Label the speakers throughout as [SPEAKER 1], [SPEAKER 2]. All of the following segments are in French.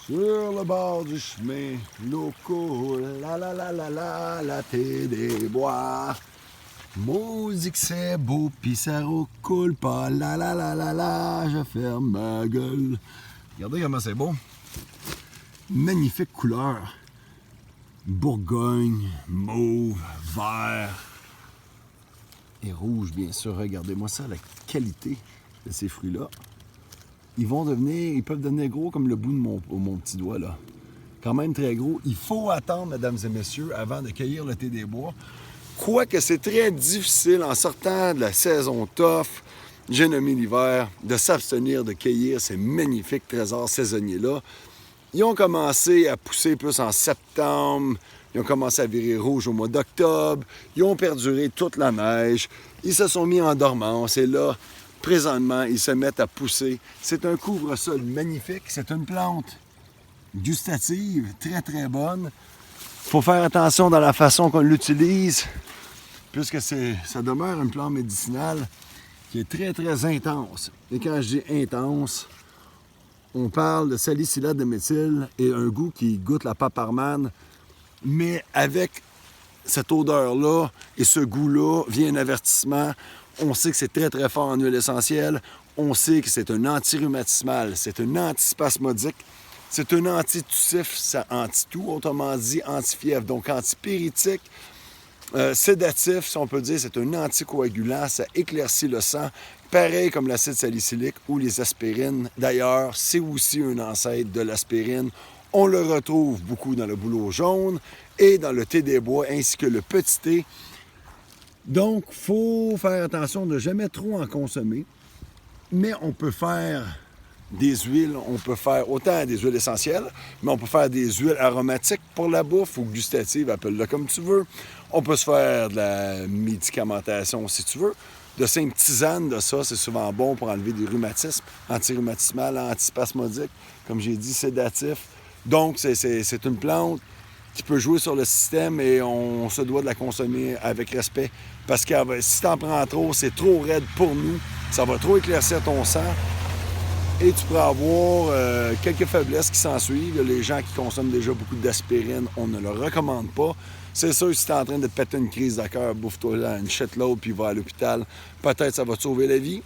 [SPEAKER 1] Sur le bord du chemin, l'eau coule, la thé des bois. Maudit que c'est beau, pis ça recoule pas, je ferme ma gueule. Regardez comment c'est beau. Magnifique couleur. Bourgogne, mauve, vert et rouge, bien sûr. Regardez-moi ça, la qualité de ces fruits-là. Ils peuvent devenir gros comme le bout de mon petit doigt, là. Quand même très gros. Il faut attendre, mesdames et messieurs, avant de cueillir le thé des bois. Quoique c'est très difficile, en sortant de la saison tough, j'ai nommé l'hiver, de s'abstenir de cueillir ces magnifiques trésors saisonniers-là. Ils ont commencé à pousser plus en septembre, ils ont commencé à virer rouge au mois d'octobre, ils ont perduré toute la neige, ils se sont mis en dormance et là, présentement, ils se mettent à pousser. C'est un couvre-sol magnifique, c'est une plante gustative, très très bonne. Il faut faire attention dans la façon qu'on l'utilise, puisque ça demeure une plante médicinale qui est très très intense. Et quand je dis intense, on parle de salicylate de méthyle et un goût qui goûte la paparmane, mais avec cette odeur-là et ce goût-là vient un avertissement. On sait que c'est très très fort en huile essentielle. On sait que c'est un anti-rhumatismal, c'est un antispasmodique, c'est un antitussif, ça anti-tout, autrement dit anti-fièvre, donc antipyrétique, sédatif, si on peut dire, c'est un anticoagulant, ça éclaircit le sang, pareil comme l'acide salicylique ou les aspirines. D'ailleurs, c'est aussi un ancêtre de l'aspirine. On le retrouve beaucoup dans le bouleau jaune et dans le thé des bois ainsi que le petit thé. Donc, il faut faire attention de ne jamais trop en consommer. Mais on peut faire des huiles, on peut faire autant des huiles essentielles, mais on peut faire des huiles aromatiques pour la bouffe ou gustatives, appelle-le comme tu veux. On peut se faire de la médicamentation si tu veux. De simples tisanes de ça, c'est souvent bon pour enlever des rhumatismes, anti-rhumatismal, antispasmodique, comme j'ai dit, sédatif. Donc, c'est une plante qui peut jouer sur le système et on se doit de la consommer avec respect. Parce que si tu en prends trop, c'est trop raide pour nous. Ça va trop éclaircir ton sang. Et tu pourras avoir quelques faiblesses qui s'ensuivent. Les gens qui consomment déjà beaucoup d'aspirine, on ne le recommande pas. C'est sûr, si tu es en train de te péter une crise de cœur, bouffe-toi là une shitload puis va à l'hôpital. Peut-être ça va te sauver la vie.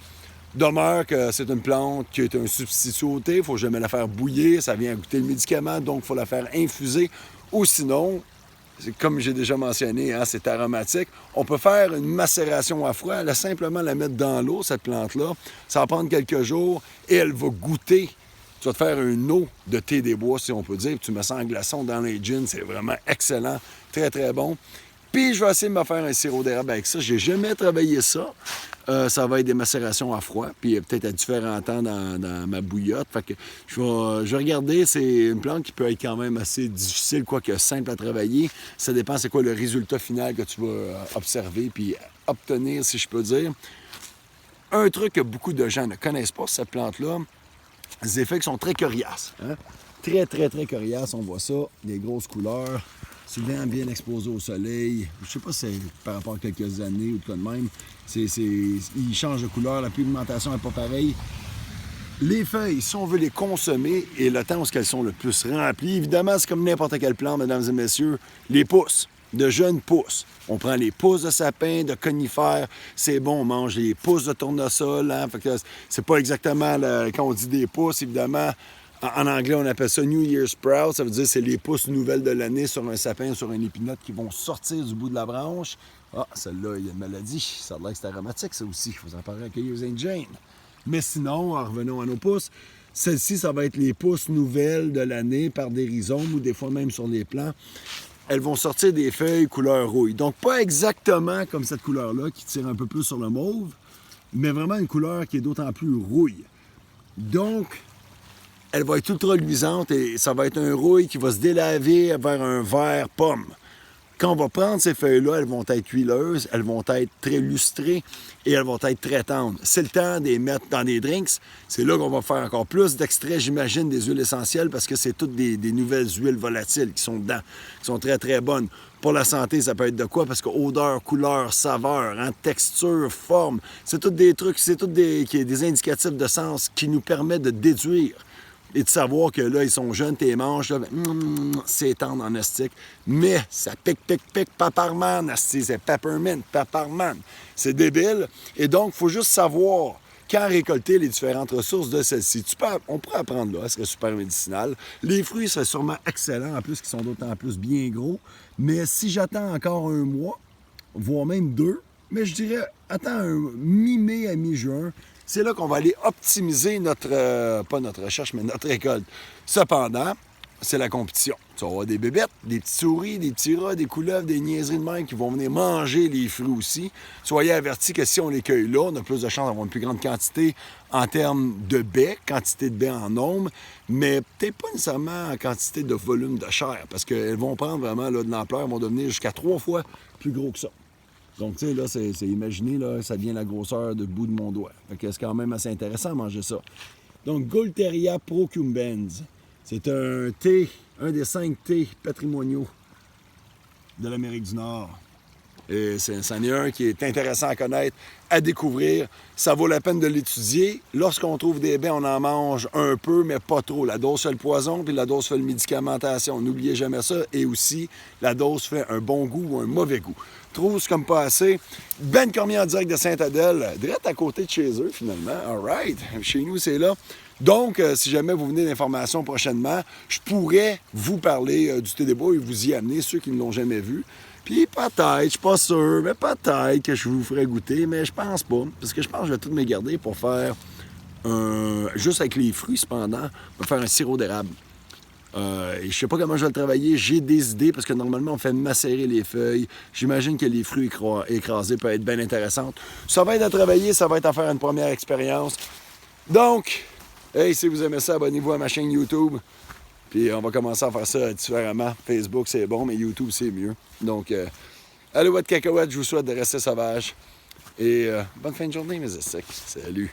[SPEAKER 1] Demeure que c'est une plante qui est un substitut au thé. Il ne faut jamais la faire bouillir. Ça vient goûter le médicament, donc il faut la faire infuser. Ou sinon, comme j'ai déjà mentionné, hein, c'est aromatique. On peut faire une macération à froid, simplement la mettre dans l'eau, cette plante-là. Ça va prendre quelques jours et elle va goûter. Tu vas te faire une eau de thé des bois, si on peut dire. Puis tu mets ça en glaçon dans les gins, c'est vraiment excellent, très très bon. Puis je vais essayer de me faire un sirop d'érable avec ça. J'ai jamais travaillé ça. Ça va être des macérations à froid, puis peut-être à différents temps dans ma bouillotte. Fait que je vais regarder. C'est une plante qui peut être quand même assez difficile, quoique simple à travailler. Ça dépend c'est quoi le résultat final que tu vas observer puis obtenir, si je peux dire. Un truc que beaucoup de gens ne connaissent pas, cette plante-là, les effets qui sont très coriaces. Hein? Très, très, très coriaces. On voit ça, des grosses couleurs. Souvent bien exposé au soleil. Je ne sais pas si c'est par rapport à quelques années ou de quoi de même. Ils changent de couleur, la pigmentation n'est pas pareille. Les feuilles, si on veut les consommer, et le temps où elles sont le plus remplies, évidemment, c'est comme n'importe quelle plante, mesdames et messieurs, les pousses, de jeunes pousses. On prend les pousses de sapin, de conifères, c'est bon, on mange les pousses de tournesol. Hein? Fait que c'est pas exactement, quand on dit des pousses, évidemment, en anglais, on appelle ça New Year's Sprout. Ça veut dire que c'est les pousses nouvelles de l'année sur un sapin, sur un épinote qui vont sortir du bout de la branche. Ah, celle-là, il y a une maladie. Ça a l'air que c'est aromatique, ça aussi. Il faut en parler à Cueilleuse Jane. Mais sinon, revenons à nos pousses. Celle-ci, ça va être les pousses nouvelles de l'année par des rhizomes ou des fois même sur les plants. Elles vont sortir des feuilles couleur rouille. Donc, pas exactement comme cette couleur-là qui tire un peu plus sur le mauve, mais vraiment une couleur qui est d'autant plus rouille. Donc, elle va être ultra luisante et ça va être un rouille qui va se délaver vers un vert pomme. Quand on va prendre ces feuilles-là, elles vont être huileuses, elles vont être très lustrées et elles vont être très tendres. C'est le temps de les mettre dans des drinks. C'est là qu'on va faire encore plus d'extraits, j'imagine, des huiles essentielles parce que c'est toutes des nouvelles huiles volatiles qui sont dedans, qui sont très, très bonnes. Pour la santé, ça peut être de quoi? Parce que odeur, couleur, saveur, hein, texture, forme, c'est tous des trucs, c'est tous des indicatifs de sens qui nous permettent de déduire et de savoir que là, ils sont jeunes, t'es manges, là, c'est tendre en astique. Mais ça pique, pepperman, asti, c'est peppermint, pepperman. C'est débile. Et donc, il faut juste savoir quand récolter les différentes ressources de celles-ci. On pourrait apprendre là, ce serait super médicinal. Les fruits seraient sûrement excellents, en plus, qui sont d'autant plus bien gros. Mais si j'attends encore un mois, voire même 2, mais je dirais, attends un mi-mai à mi-juin, c'est là qu'on va aller optimiser pas notre recherche, mais notre récolte. Cependant, c'est la compétition. Tu vas avoir des bébêtes, des petites souris, des petits rats, des couleuvres, des niaiseries de même qui vont venir manger les fruits aussi. Soyez avertis que si on les cueille là, on a plus de chances d'avoir une plus grande quantité en termes de baies, quantité de baies en nombre, mais peut-être pas nécessairement en quantité de volume de chair, parce qu'elles vont prendre vraiment là, de l'ampleur, elles vont devenir jusqu'à 3 fois plus gros que ça. Donc, tu sais, là, c'est imaginé, là, ça devient la grosseur du bout de mon doigt. Fait que c'est quand même assez intéressant à manger ça. Donc, Gaultheria procumbens. C'est un thé, un des 5 thés patrimoniaux de l'Amérique du Nord. Et c'en est un qui est intéressant à connaître, à découvrir. Ça vaut la peine de l'étudier. Lorsqu'on trouve des baies, on en mange un peu, mais pas trop. La dose fait le poison, puis la dose fait le médicamentation. N'oubliez jamais ça. Et aussi, la dose fait un bon goût ou un mauvais goût. Trop, c'est comme pas assez. Ben Cormier en direct de Sainte-Adèle, direct à côté de chez eux, finalement. All right. Chez nous, c'est là. Donc, si jamais vous venez d'informations prochainement, je pourrais vous parler du thé des bois et vous y amener, ceux qui ne l'ont jamais vu. Puis peut-être, je suis pas sûr, mais peut-être que je vous ferai goûter, mais je pense pas. Parce que je pense que je vais tout me garder pour faire juste avec les fruits, cependant, je vais faire un sirop d'érable. Et je sais pas comment je vais le travailler, j'ai des idées, parce que normalement, on fait macérer les feuilles. J'imagine que les fruits écrasés peuvent être bien intéressantes. Ça va être à travailler, ça va être à faire une première expérience. Donc, hey, si vous aimez ça, abonnez-vous à ma chaîne YouTube. Puis on va commencer à faire ça différemment. Facebook, c'est bon, mais YouTube, c'est mieux. Donc, allez, votre cacahuète, je vous souhaite de rester sauvage. Et bonne fin de journée, mes estiques. Salut!